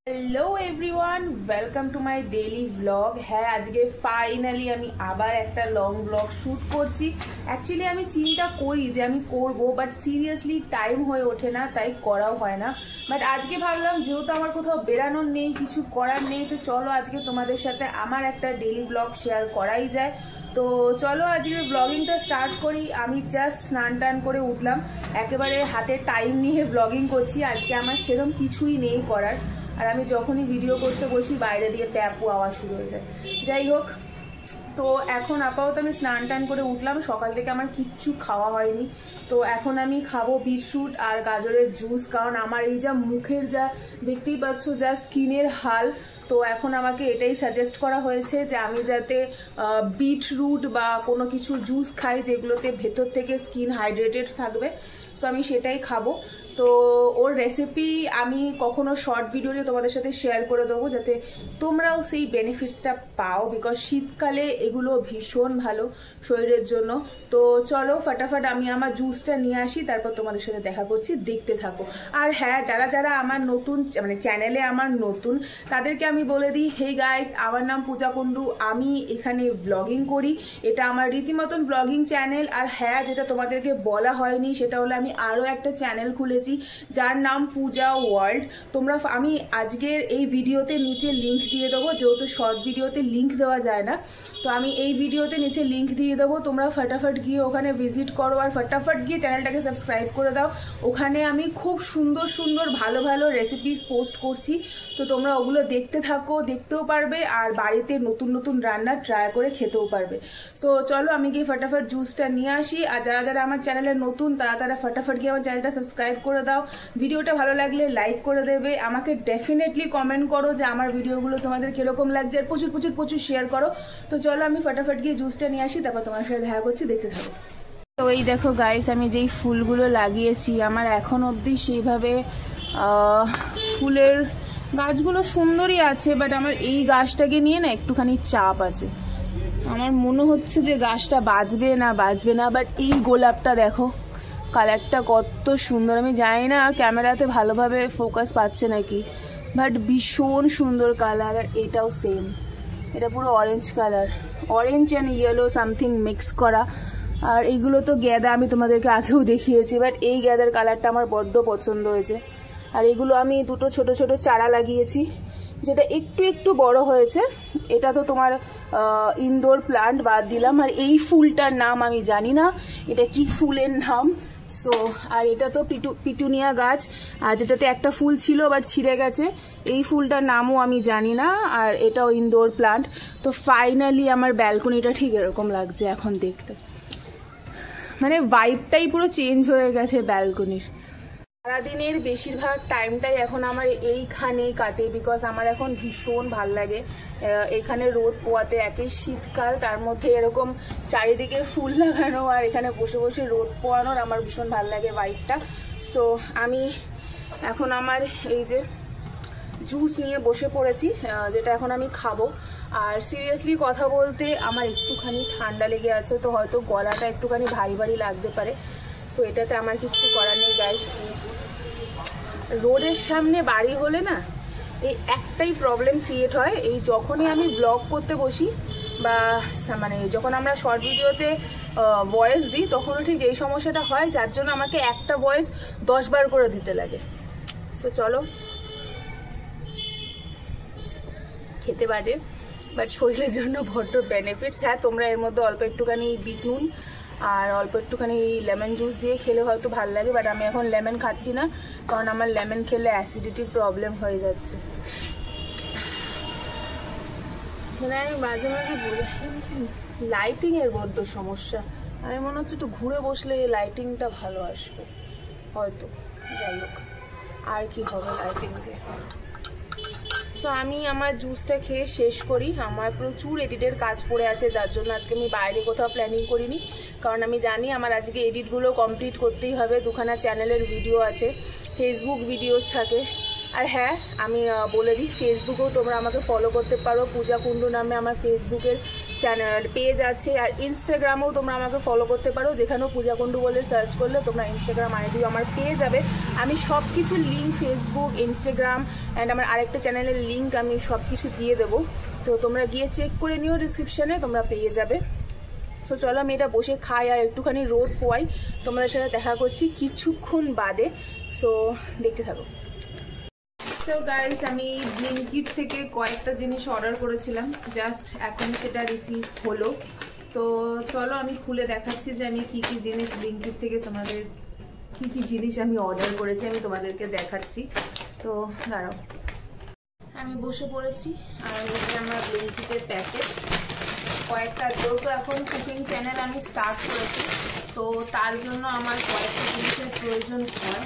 Hello everyone welcome to my daily vlog. है आज के फाइनली আমি আবার একটা লং ব্লগ শুট করছি। অ্যাকচুয়ালি আমি চিন্তা করি যে আমি করব, বাট সিরিয়াসলি টাইম হয়ে ওঠে না, তাই করাও হয় না। বাট আজকে ভাবলাম যেহেতু আমার কোথাও বেরানোর নেই, কিছু করার নেই, তো চলো আজকে তোমাদের সাথে আমার একটা ডেলি ব্লগ শেয়ার করাই যায়। তো চলো আজকে ব্লগিংটা স্টার্ট করি। আমি জাস্ট স্নান টান করে উঠলাম, একেবারে হাতে টাইম নিয়ে ব্লগিং করছি। আজকে আমার সেরকম কিছুই নেই করার, আর আমি যখনই ভিডিও করতে বসি বাইরে দিয়ে প্যাপু আওয়াজ শুরু হয়ে যায়। যাই হোক, তো এখন আপাতত আমি স্নান টান করে উঠলাম। সকাল থেকে আমার কিচ্ছু খাওয়া হয়নি, তো এখন আমি খাবো বিটরুট আর গাজরের জুস, কারণ আমার এই যা মুখের যা দেখতেই পাচ্ছ যা স্কিনের হাল, তো এখন আমাকে এটাই সাজেস্ট করা হয়েছে যে আমি যাতে বিটরুট বা কোনো কিছু জুস খাই যেগুলোতে ভেতর থেকে স্কিন হাইড্রেটেড থাকবে, তো আমি সেটাই খাবো। তো ওর রেসিপি আমি কখনো শর্ট ভিডিওতে তোমাদের সাথে শেয়ার করে দেবো, যাতে তোমরাও সেই বেনিফিটসটা পাও, বিকজ শীতকালে এগুলো ভীষণ ভালো শরীরের জন্য। তো চলো ফটাফট আমি আমার জুসটা নিয়ে আসি, তারপর তোমাদের সাথে দেখা করছি, দেখতে থাকো। আর হ্যাঁ, যারা যারা আমার নতুন মানে চ্যানেলে আমার নতুন, তাদেরকে আমি বলে দিই, হে গাইস, আমার নাম পূজা কুন্ডু, আমি এখানে ব্লগিং করি, এটা আমার রীতিমতন ব্লগিং চ্যানেল। আর হ্যাঁ, যেটা তোমাদেরকে বলা হয়নি সেটা হলো আমি আরও একটা চ্যানেল খুলেছি যার নাম পূজা ওয়ার্ল্ড। তোমরা আমি আজকের এই ভিডিওতে নিচে লিংক দিয়ে দেবো, যেহেতু শর্ট ভিডিওতে লিংক দেওয়া যায় না, তো আমি এই ভিডিওতে নিচে লিংক দিয়ে দেবো। তোমরা ফটাফট গিয়ে ওখানে ভিজিট করো, আর ফটাফট গিয়ে চ্যানেলটাকে সাবস্ক্রাইব করে দাও। ওখানে আমি খুব সুন্দর সুন্দর ভালো ভালো রেসিপিস পোস্ট করছি, তো তোমরা ওগুলো দেখতে থাকো, দেখতেও পারবে আর বাড়িতে নতুন নতুন রান্না ট্রাই করে খেতেও পারবে। তো চলো আমি গিয়ে ফটাফট জুসটা নিয়ে আসি। আর যারা যারা আমার চ্যানেলে নতুন তারা ফটাফট গিয়ে আমার চ্যানেলটা সাবস্ক্রাইব করে দাও। ভিডিওটা ভালো লাগলে লাইক করে দেবে, আমাকে ডেফিনেটলি কমেন্ট করো যে আমার ভিডিওগুলো তোমাদের কিরকম লাগছে, আর প্রচুর প্রচুর প্রচুর শেয়ার করো। তো চলো আমি ফটাফট গিয়ে জুসটা নিয়ে আসি, তারপর তোমার সাথে দেখা করছি, দেখতে থাকো। তো এই দেখো গাইস, আমি যেই ফুলগুলো লাগিয়েছি, আমার এখন অবধি সেইভাবে ফুলের গাছগুলো সুন্দরই আছে, বাট আমার এই গাছটাকে নিয়ে না একটুখানি চাপ আছে। আমার মনে হচ্ছে যে গাছটা বাঁচবে না, বাট এই গোলাপটা দেখো, কালারটা কত সুন্দর। আমি জানি না ক্যামেরাতে ভালোভাবে ফোকাস পাচ্ছে নাকি, বাট ভীষণ সুন্দর কালার। আর এটাও সেম, এটা পুরো orange colour, orange and yellow something mix করা। আর এইগুলো তো গ্যাদা, আমি তোমাদেরকে আগেও দেখিয়েছি, বাট এই গ্যাদার কালারটা আমার বড্ড পছন্দ হয়েছে। আর এগুলো আমি দুটো ছোট ছোট চারা লাগিয়েছি, যেটা একটু একটু বড় হয়েছে। এটা তো তোমার ইনডোর প্লান্ট বাদ দিলাম। আর এই ফুলটার নাম আমি জানি না, এটা কি ফুলের নাম। সো আর এটা তো পিটুনিয়া গাছ, আর যেটাতে একটা ফুল ছিল বাট ছিঁড়ে গেছে, এই ফুলটার নামও আমি জানি না। আর এটাও ইনডোর প্লান্ট। তো ফাইনালি আমার ব্যালকনিটা ঠিক এরকম লাগছে এখন দেখতে, মানে ভাইবটাই পুরো চেঞ্জ হয়ে গেছে ব্যালকনির। সারাদিনের বেশিরভাগ টাইমটাই এখন আমার এইখানেই কাটে, বিকজ আমার এখন ভীষণ ভাল লাগে এখানে রোদ পোয়াতে। একে শীতকাল, তার মধ্যে এরকম চারিদিকে ফুল লাগানো আর এখানে বসে বসে রোদ পোয়ানোর আমার ভীষণ ভাল লাগে ভাইবটা। সো আমি এখন আমার এই যে জুস নিয়ে বসে পড়েছি, যেটা এখন আমি খাবো। আর সিরিয়াসলি কথা বলতে আমার একটুখানি ঠান্ডা লেগে আছে, তো হয়তো গলাটা একটুখানি ভারী ভারী লাগতে পারে। তো এটাতে আমার কিছু করার নেই গাইস। রোডের সামনে বাড়ি হলে না এই একটাই প্রবলেম ক্রিয়েট হয়, এই যখনই আমি ব্লগ করতে বসি বা মানে যখন আমরা শর্ট ভিডিওতে ভয়েস দিই, তখনও ঠিক এই সমস্যাটা হয়, যার জন্য আমাকে একটা ভয়েস 10 বার করে দিতে লাগে। তো চলো, খেতে বাজে বাট শরীরের জন্য বড্ড বেনিফিটস। হ্যাঁ, তোমরা এর মধ্যে অল্প একটুখানি বিট নুন আর অল্প একটুখানি লেমন জুস দিয়ে খেলে হয়তো ভালো লাগে, বাট আমি এখন লেমন খাচ্ছি না, কারণ আমার লেমন খেলে অ্যাসিডিটির প্রবলেম হয়ে যাচ্ছে। মানে আমি মাঝে মাঝে বলি লাইটিংয়ের বড্ড সমস্যা, আমি মনে হচ্ছে একটু ঘুরে বসলে লাইটিংটা ভালো আসবে হয়তো। যাই হোক, আর কি হবে লাইটিং দিয়ে। সো আমি আমার জুসটা খেয়ে শেষ করি। আমার প্রচুর এডিটের কাজ পড়ে আছে, যার জন্য আজকে আমি বাইরে কোথাও প্ল্যানিং করিনি, কারণ আমি জানি আমার আজকে এডিটগুলো কমপ্লিট করতেই হবে। দুখানা চ্যানেলের ভিডিও আছে, ফেসবুক ভিডিওস থাকে। আর হ্যাঁ, আমি বলে দিই, ফেসবুকেও তোমরা আমাকে ফলো করতে পারো, পূজা কুন্ডু নামে আমার ফেসবুকের চ্যানেল পেজ আছে, আর ইনস্টাগ্রামেও তোমরা আমাকে ফলো করতে পারো, যেখানেও পূজা কুন্ডু বলে সার্চ করলে তোমরা ইনস্টাগ্রাম আইডিও আমার পেয়ে যাবে। আমি সব কিছু লিঙ্ক, ফেসবুক, ইনস্টাগ্রাম অ্যান্ড আমার আরেকটা চ্যানেলের লিঙ্ক আমি সব কিছু দিয়ে দেবো, তো তোমরা গিয়ে চেক করে নিও, ডিসক্রিপশানে তোমরা পেয়ে যাবে। সো চলো আমি এটা বসে খাই আর একটুখানি রোদ পোয়াই, তোমাদের সাথে দেখা করছি কিছুক্ষণ বাদে। সো দেখতে থাকো। সো গাইস, আমি ব্লিঙ্কিট থেকে কয়েকটা জিনিস অর্ডার করেছিলাম, জাস্ট এখন সেটা রিসিভ হলো। তো চলো আমি খুলে দেখাচ্ছি যে আমি কি কি জিনিস ব্লিঙ্কিট থেকে তোমাদের কি জিনিস আমি অর্ডার করেছি, আমি তোমাদেরকে দেখাচ্ছি। তো দাঁড়াও, আমি বসে পড়েছি আর এটা আমার ব্লিঙ্কিটের প্যাকেট কয়েকটা। যেহেতু এখন কুকিং চ্যানেল আমি স্টার্ট করেছি, তো তার জন্য আমার কয়েকটা জিনিসের প্রয়োজন হয়,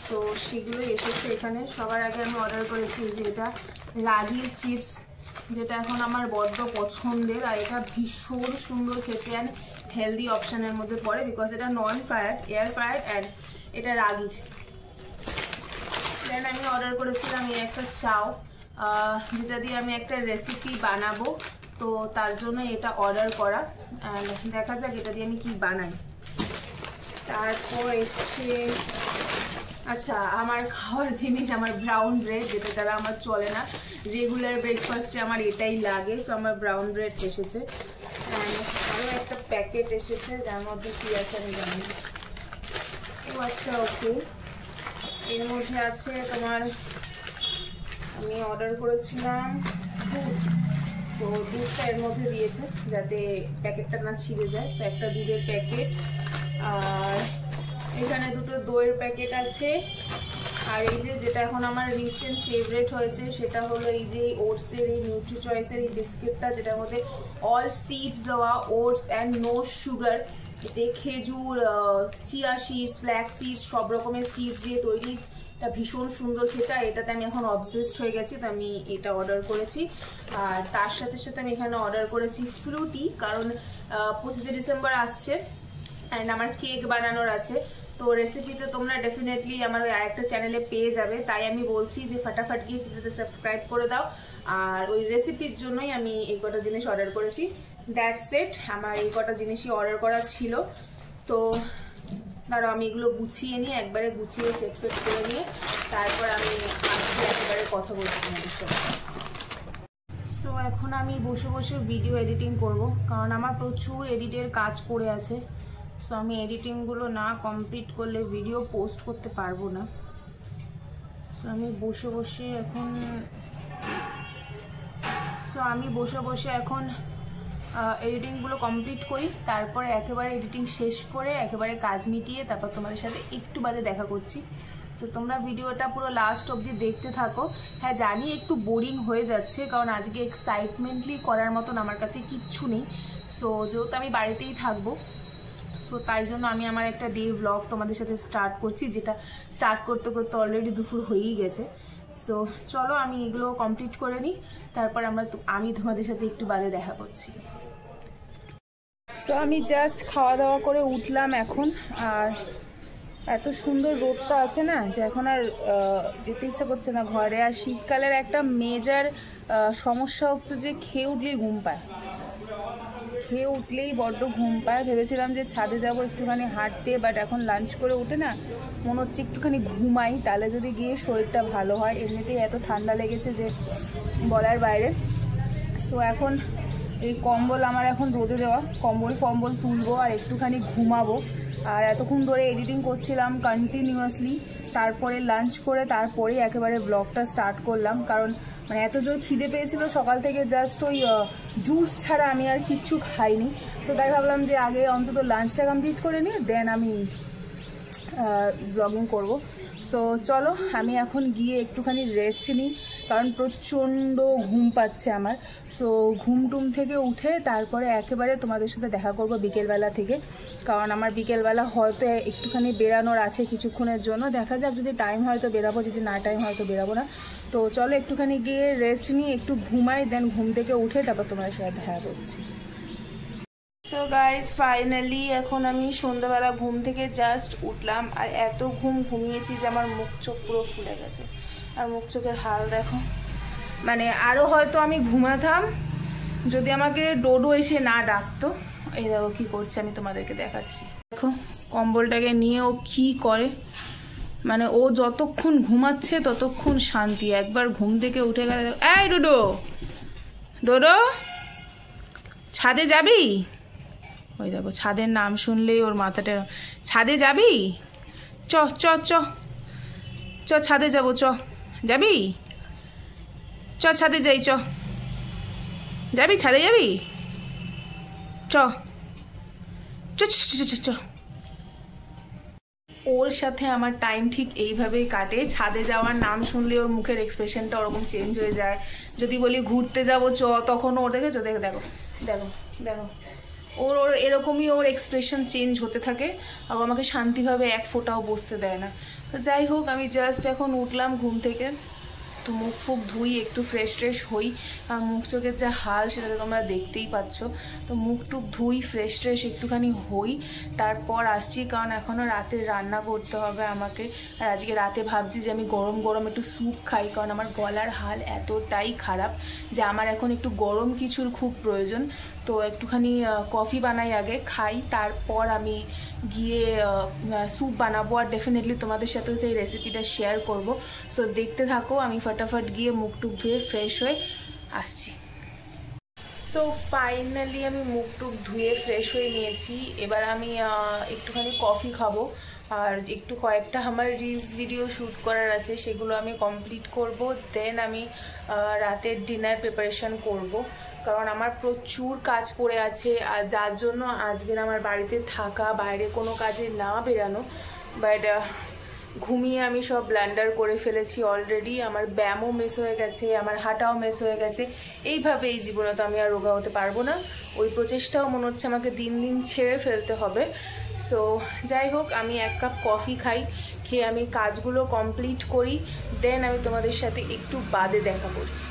তো সেগুলোই এসেছে এখানে। সবার আগে আমি অর্ডার করেছি যে এটা রাগির চিপস, যেটা এখন আমার বড্ড পছন্দের, আর এটা ভীষণ সুন্দর খেতে অ্যান্ড হেলদি অপশানের মধ্যে পড়ে, বিকজ এটা নন ফ্রায়াড, এয়ার ফ্রায়াড অ্যান্ড এটা রাগির। দেন আমি অর্ডার করেছিলাম এই একটা চাও, যেটা দিয়ে আমি একটা রেসিপি বানাবো, তো তার জন্য এটা অর্ডার করা। অ্যান্ড দেখা যাক এটা দিয়ে আমি কি বানাই। তারপর এসছে আচ্ছা আমার খাওয়ার জিনিস, আমার ব্রাউন ব্রেড, যেটা দ্বারা আমার চলে না, রেগুলার ব্রেকফাস্টে আমার এটাই লাগে, তো আমার ব্রাউন ব্রেড এসেছে। অ্যান্ড আরও একটা প্যাকেট এসেছে যার মধ্যে কী আছে আমি জানি। ও আচ্ছা, ওকে, এর মধ্যে আছে তোমার, আমি অর্ডার করেছিলাম দুধ, তো দুধটা এর মধ্যে দিয়েছে যাতে প্যাকেটটা না ছিঁড়ে যায়, তো একটা দুধের প্যাকেট, আর এখানে দুটো দইয়ের প্যাকেট আছে। আর এই যে যেটা এখন আমার রিসেন্ট ফেভারিট হয়েছে সেটা হলো এই যে ওটসের এই নিউট্রি চয়েসের এই বিস্কিটটা, যেটার মধ্যে অল সিডস দেওয়া, ওটস অ্যান্ড নো সুগার। এতে খেজুর, চিয়া সিডস, ফ্ল্যাক্স সিডস, সব রকমের সিডস দিয়ে তৈরি, এটা ভীষণ সুন্দর খেতে, এটাতে আমি এখন অবসেসড হয়ে গেছি, তো আমি এটা অর্ডার করেছি। আর তার সাথে সাথে আমি এখানে অর্ডার করেছি ফ্রুটি, কারণ 25 ডিসেম্বর আসছে অ্যান্ড আমার কেক বানানোর আছে, তো রেসিপিতে তোমরা ডেফিনেটলি আমার ওই আরেকটা চ্যানেলে পেয়ে যাবে, তাই আমি বলছি যে ফটাফট গিয়ে সেটাতে সাবস্ক্রাইব করে দাও। আর ওই রেসিপির জন্যই আমি এই কটা জিনিস অর্ডার করেছি। দ্যাটস ইট, আমার এই কটা জিনিসই অর্ডার করা ছিল। তো ধরো আমি এগুলো গুছিয়ে নিয়ে, একবারে গুছিয়ে সেট ফেট করে নিয়ে তারপর আমি একেবারে কথা বলছি তোমাদের সাথে। সো এখন আমি বসে বসে ভিডিও এডিটিং করব, কারণ আমার প্রচুর এডিটের কাজ পড়ে আছে। সো আমি এডিটিংগুলো না কমপ্লিট করলে ভিডিও পোস্ট করতে পারবো না। সো আমি বসে বসে এখন এডিটিংগুলো কমপ্লিট করি, তারপরে একেবারে এডিটিং শেষ করে একেবারে কাজ মিটিয়ে তারপর তোমাদের সাথে একটু বাদে দেখা করছি। সো তোমরা ভিডিওটা পুরো লাস্ট অবধি দেখতে থাকো। হ্যাঁ জানি একটু বোরিং হয়ে যাচ্ছে, কারণ আজকে এক্সাইটমেন্টলি করার মতন আমার কাছে কিচ্ছু নেই। সো যেহেতু আমি বাড়িতেই থাকবো, সো তাই জন্য আমি আমার একটা ডে ব্লগ তোমাদের সাথে স্টার্ট করছি, যেটা স্টার্ট করতে করতে অলরেডি দুপুর হয়েই গেছে। সো চলো আমি এগুলো কমপ্লিট করে নিই, তারপর আমি তোমাদের সাথে একটু বাদে দেখা করছি। সো আমি জাস্ট খাওয়া দাওয়া করে উঠলাম এখন, আর এত সুন্দর রোদটা আছে না যে এখন আর যেতে ইচ্ছা করছে না ঘরে। আর শীতকালের একটা মেজর সমস্যা হচ্ছে যে খেয়ে উঠলেই ঘুম পায়, বড্ড ঘুম পায়। ভেবেছিলাম যে ছাদে যাব একটুখানি হাঁটতে, বাট এখন লাঞ্চ করে উঠে না মনে হচ্ছে একটুখানি ঘুমাই, তাহলে যদি গিয়ে শরীরটা ভালো হয়। এমনিতেই এত ঠান্ডা লেগেছে যে বলার বাইরে। সো এখন এই কম্বল আমার এখন রোদে দেওয়া, কম্বল তুলবো আর একটুখানি ঘুমাবো। আর এতক্ষণ ধরে এডিটিং করছিলাম কন্টিনিউয়াসলি, তারপরে লাঞ্চ করে তারপরেই একেবারে ব্লগটা স্টার্ট করলাম, কারণ মানে এত জোর খিদে পেয়েছিল সকাল থেকে, জাস্ট ওই জুস ছাড়া আমি আর কিচ্ছু খাইনি। তো তাই ভাবলাম যে আগে অন্তত লাঞ্চটা কমপ্লিট করে নিয়ে দেন আমি ব্লগিং করব। সো চলো আমি এখন গিয়ে একটুখানি রেস্ট নিই, কারণ প্রচণ্ড ঘুম পাচ্ছে আমার। সো ঘুম থেকে উঠে তারপরে একেবারে তোমাদের সাথে দেখা করব বিকেলবেলা থেকে, কারণ আমার বিকেলবেলা হয়তো একটুখানি বেরানোর আছে কিছুক্ষণের জন্য। দেখা যাক, যদি টাইম হয় তো বেরাবো, যদি না টাইম হয় তো বেরাবো না। তো চলো একটুখানি গিয়ে রেস্ট নিই, একটু ঘুমাই, দেন ঘুম থেকে উঠে তারপর তোমাদের সাথে দেখা করছি। সো গাইজ ফাইনালি এখন আমি সন্ধ্যাবেলা ঘুম থেকে জাস্ট উঠলাম, আর এত ঘুমিয়েছি যে আমার মুখ চোখ পুরো ফুলে গেছে। আর মুখ চোখের হাল দেখো, মানে আরও হয়তো আমি ঘুমাতাম, যদি আমাকে ডোডো এসে না ডাকতো। এই দেখো কি করছে, আমি তোমাদেরকে দেখাচ্ছি। দেখো কম্বলটাকে নিয়ে ও কি করে, মানে ও যতক্ষণ ঘুমাচ্ছে ততক্ষণ শান্তি, একবার ঘুম থেকে উঠে গেলে এই ডোডো ডোডো ছাদে যাবি? ওই দেখো ছাদের নাম শুনলেই ওর মাথাটা, ছাদে যাবি? চ চ চ চ ছাদে যাবো, চ যাবি? চ ছাদে যাই, চ যাবি? ছাদে যাবি? চ চ চ চ। ওর সাথে আমার টাইম ঠিক এইভাবেই কাটে। ছাদে যাওয়ার নাম শুনলে ওর মুখের এক্সপ্রেশনটা ওরকম চেঞ্জ হয়ে যায়। যদি বলি ঘুরতে যাবো চ, তখন ওর দেখেছো, দেখো দেখো দেখো দেখো ওর ওর এরকমই ওর এক্সপ্রেশন চেঞ্জ হতে থাকে। আর আমাকে শান্তিভাবে এক ফোঁটাও বসতে দেয় না। তো যাই হোক, আমি জাস্ট এখন উঠলাম ঘুম থেকে, তো মুখ ফুক ধুই, একটু ফ্রেশ ট্রেশ হই। আর মুখ চোখের যা হাল সেটা তো তোমরা দেখতেই পাচ্ছ। তো মুখ টুক ধুই, ফ্রেশ ট্রেশ একটুখানি হই, তারপর আসছি, কারণ এখনও রাতে রান্না করতে হবে আমাকে। আর আজকে রাতে ভাবছি যে আমি গরম গরম একটু স্যুপ খাই, কারণ আমার গলার হাল এতটাই খারাপ যে আমার এখন একটু গরম কিছুর খুব প্রয়োজন। তো একটুখানি কফি বানাই আগে, খাই, তারপর আমি গিয়ে স্যুপ বানাবো। আর ডেফিনেটলি তোমাদের সাথেও সেই রেসিপিটা শেয়ার করব। সো দেখতে থাকো, আমি ফটাফট গিয়ে মুখ টুক ধুয়ে ফ্রেশ হয়ে আসছি। সো ফাইনালি আমি মুখ টুক ধুয়ে ফ্রেশ হয়ে নিয়েছি। এবার আমি একটুখানি কফি খাবো, আর একটু কয়েকটা আমার রিলস ভিডিও শ্যুট করার আছে, সেগুলো আমি কমপ্লিট করব। দেন আমি রাতের ডিনার প্রিপারেশন করব, কারণ আমার প্রচুর কাজ পড়ে আছে। আর যার জন্য আজকের আমার বাড়িতে থাকা, বাইরে কোনো কাজে না বেরানো। বাট ঘুমিয়ে আমি সব ব্লান্ডার করে ফেলেছি অলরেডি। আমার ব্যায়ামও মিস হয়ে গেছে, আমার হাঁটাও মিস হয়ে গেছে। এইভাবে এই জীবনে তো আমি আর রোগা হতে পারবো না। ওই প্রচেষ্টাও মনে হচ্ছে আমাকে দিন দিন ছেড়ে ফেলতে হবে। সো যাই হোক, আমি এক কাপ কফি খাই, খেয়ে আমি কাজগুলো কমপ্লিট করি। দেন আমি তোমাদের সাথে একটু বাদে দেখা করছি।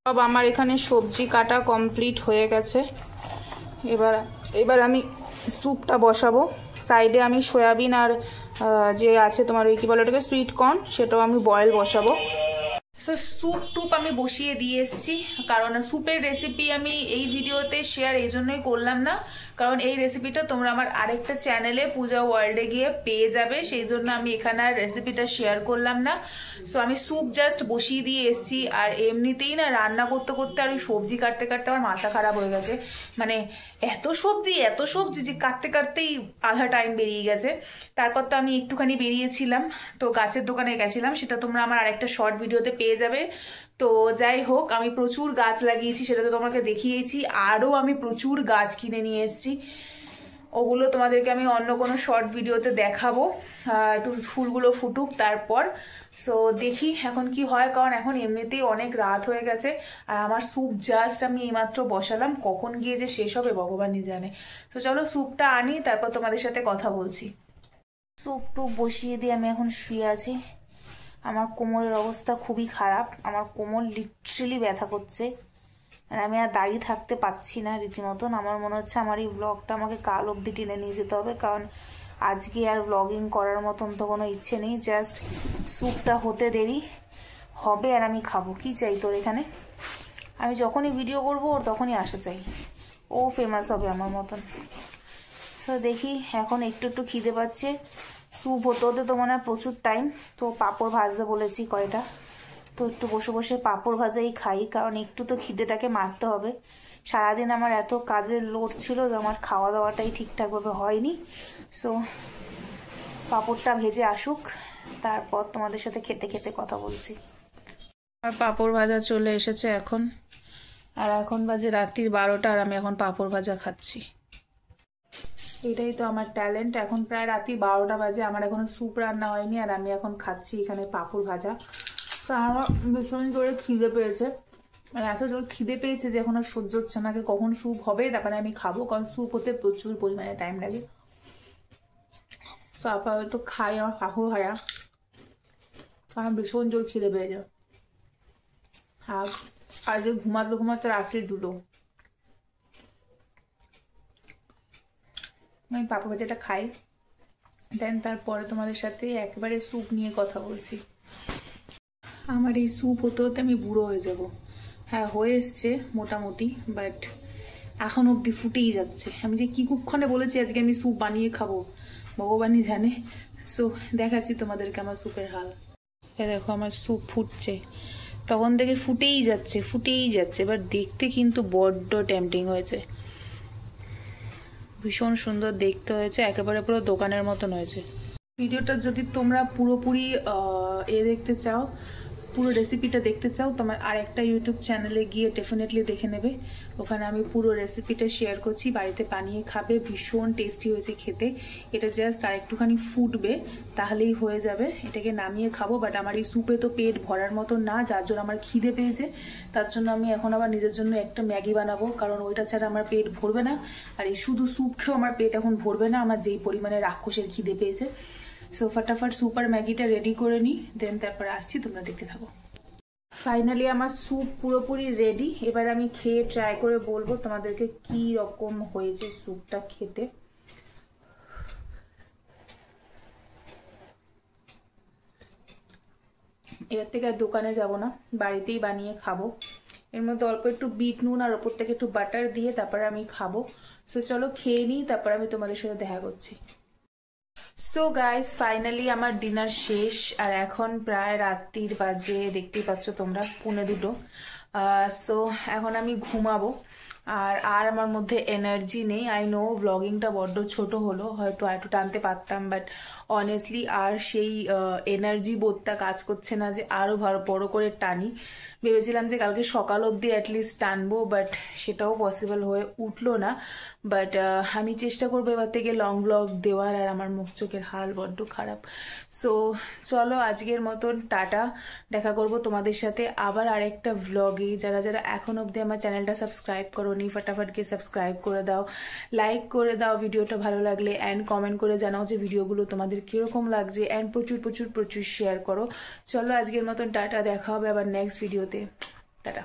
সব আমার এখানে সবজি কাটা কমপ্লিট হয়ে গেছে। এবার আমি স্যুপটা বসাবো। সাইডে আমি সয়াবিন আর যে আছে তোমার ওই কি বলে ওটাকে সুইট কর্ন, সেটাও আমি বয়েল বসাবো। সো স্যুপ টুপ আমি বসিয়ে দিয়ে এসেছি, কারণ স্যুপের রেসিপি আমি এই ভিডিওতে শেয়ার এই জন্যই করলাম না, কারণ এই রেসিপিটা তোমরা আমার আরেকটা চ্যানেলে পূজা ওয়ার্ল্ডে গিয়ে পেয়ে যাবে, সেই জন্য আমি এখানে আর রেসিপিটা শেয়ার করলাম না। সো আমি স্যুপ জাস্ট বসিয়ে দিয়ে এসেছি। আর এমনিতেই না রান্না করতে করতে আর ওই সবজি কাটতে কাটতে আমার মাথা খারাপ হয়ে গেছে। মানে এত সবজি যে কাটতে কাটতেই আধা টাইম বেরিয়ে গেছে। তারপর তো আমি একটুখানি বেরিয়েছিলাম, তো গাছের দোকানে গেছিলাম, সেটা তোমরা আমার আরেকটা শর্ট ভিডিওতে পেয়ে যাবে। তো যাই হোক, আমি প্রচুর গাছ লাগিয়েছি, সেটা তো তোমাকে দেখিয়েছি। আরও আমি প্রচুর গাছ কিনে নিয়ে এসেছি, ওগুলো তোমাদেরকে আমি অন্য কোনো শর্ট ভিডিওতে দেখাবো। একটু ফুলগুলো ফুটুক তারপর। সো দেখি এখন কি হয়, কারণ এখন এমনিতেই অনেক রাত হয়ে গেছে। আর আমার স্যুপ জাস্ট আমি এইমাত্র বসালাম, কখন গিয়ে যে শেষ হবে ভগবানই জানে। তো চলো স্যুপটা আনি, তারপর তোমাদের সাথে কথা বলছি। স্যুপ টুপ বসিয়ে দিয়ে আমি এখন শুয়ে আছি। আমার কোমরের অবস্থা খুবই খারাপ, আমার কোমর লিটারেলি ব্যথা করছে। মানে আমি আর দাঁড়িয়ে থাকতে পারছি না রীতিমতন। আমার মনে হচ্ছে আমার এই ব্লগটা আমাকে কাল অবধি টেনে নিয়ে যেতে হবে, কারণ আজকে আর ব্লগিং করার মতন তো কোনো ইচ্ছে নেই। জাস্ট স্যুপটা হতে দেরি হবে আর আমি খাবো। কি চাই তোর এখানে? আমি যখনই ভিডিও করবো ওর তখনই আসা চাই, ও ফেমাস হবে আমার মতন। তো দেখি, এখন একটু একটু খিদে পাচ্ছে। স্যুপ হতে হতে তো মনে হয় প্রচুর টাইম। তো পাঁপড় ভাজতে বলেছি কয়টা, তো একটু বসে বসে পাঁপড় ভাজাই খাই, কারণ একটু তো খিদেটাকে মারতে হবে। সারাদিন আমার এত কাজের লোড ছিল যে আমার খাওয়া দাওয়াটাই ঠিকঠাকভাবে হয়নি। সো পাঁপড়টা ভেজে আসুক, তারপর তোমাদের সাথে খেতে খেতে কথা বলছি। আর পাঁপড় ভাজা চলে এসেছে এখন, আর এখন বাজে রাত্রির 12টা, আর আমি এখন পাঁপড় ভাজা খাচ্ছি। এটাই তো আমার ট্যালেন্ট। এখন প্রায় রাত্রি 12টা বাজে, আমার এখনো স্যুপ রান্না হয়নি, আর আমি এখন খাচ্ছি এখানে পাঁপড় ভাজা। তো আমার ভীষণ জোরে খিদে পেয়েছে, মানে এত জোর খিদে পেয়েছে যে এখন আর সহ্য হচ্ছে না, কখন স্যুপ হবে তারপরে আমি খাবো, কারণ স্যুপ হতে প্রচুর পরিমাণে টাইম লাগে। তো আপাতত খাই আমার পাঁপড় ভাজা, আমার ভীষণ জোর খিদে পেয়েছে। আর আজকে ঘুমাতে ঘুমাতে রাত্রি 2টো। আমি পাঁপড় ভাজাটা খাই, দেন তারপরে তোমাদের সাথে একেবারে স্যুপ নিয়ে কথা বলছি। আমার এই স্যুপ হতে হতে আমি বুড়ো হয়ে যাব। হ্যাঁ, হয়ে এসছে মোটামুটি, বাট এখন অব্দি ফুটেই যাচ্ছে। আমি যে কি কুক্ষণে বলেছি আজকে আমি স্যুপ বানিয়ে খাবো, ভগবানই জানে। সো দেখাচ্ছি তোমাদেরকে আমার স্যুপের হাল। দেখো আমার স্যুপ ফুটছে, তখন থেকে ফুটেই যাচ্ছে। এবার দেখতে কিন্তু বড্ড টেম্পটিং হয়েছে, ভীষণ সুন্দর দেখতে হয়েছে, একেবারে পুরো দোকানের মতন হয়েছে। ভিডিওটা যদি তোমরা পুরোপুরি দেখতে চাও, পুরো রেসিপিটা দেখতে চাও, তোমার আর একটা ইউটিউব চ্যানেলে গিয়ে ডেফিনেটলি দেখে নেবে। ওখানে আমি পুরো রেসিপিটা শেয়ার করছি, বাড়িতে বানিয়ে খাবে, ভীষণ টেস্টি হয়েছে খেতে। এটা জাস্ট আর একটুখানি ফুটবে তাহলেই হয়ে যাবে, এটাকে নামিয়ে খাবো। বাট আমার এই স্যুপে তো পেট ভরার মতো না, যার জন্য আমার খিদে পেয়েছে, তার জন্য আমি এখন আবার নিজের জন্য একটা ম্যাগি বানাবো, কারণ ওইটা ছাড়া আমার পেট ভরবে না। আর এই শুধু স্যুপ খেয়েও আমার পেট এখন ভরবে না, আমার যেই পরিমাণে রাক্ষসের খিদে পেয়েছে। সো ফটাফট স্যুপ আর ম্যাগিটা রেডি করে নিই, দেন তারপরে আসছি, তোমরা দেখতে থাকো। ফাইনালি আমার স্যুপ পুরোপুরি রেডি। এবার আমি খেয়ে ট্রাই করে বলবো তোমাদেরকে কি রকম হয়েছে স্যুপটা খেতে। এবার থেকে আর দোকানে যাব না, বাড়িতেই বানিয়ে খাবো। এর মধ্যে অল্প একটু বিট নুন আর ওপর থেকে একটু বাটার দিয়ে তারপরে আমি খাবো। সো চলো খেয়ে নিই, তারপর আমি তোমাদের সাথে দেখা করছি। সো গাইস, ফাইনালি আমার ডিনার শেষ, আর এখন প্রায় রাত্রির বাজে, দেখতেই পাচ্ছ তোমরা, 1:45। সো এখন আমি ঘুমাবো, আর আমার মধ্যে এনার্জি নেই। আই নো ব্লগিংটা বড্ড ছোট হলো, হয়তো একটু টানতে পারতাম, বাট অনেস্টলি আর সেই এনার্জি বোধটা কাজ করছে না যে আরো বড় করে টানি। ভেবেছিলাম যে কালকে সকাল অবধি অ্যাটলিস্ট টানবো, বাট সেটাও পসিবল হয়ে উঠলো না। বাট আমি চেষ্টা করবো এবার থেকে লং ব্লগ দেওয়ার, আর আমার মুখ চোখের হাল বড্ড খারাপ। সো চলো আজকের মতন টাটা, দেখা করবো তোমাদের সাথে আবার আরেকটা ব্লগে। যারা যারা এখন অবধি আমার চ্যানেলটা সাবস্ক্রাইব করোনি, ফটাফট গিয়ে সাবস্ক্রাইব করে দাও, লাইক করে দাও ভিডিওটা ভালো লাগলে, অ্যান্ড কমেন্ট করে জানাও যে ভিডিওগুলো তোমাদের কিরকম লাগছে, অ্যান্ড প্রচুর প্রচুর প্রচুর শেয়ার করো। চলো আজকের মতন টাটা, দেখা হবে আবার নেক্সট ভিডিওতে। টাটা।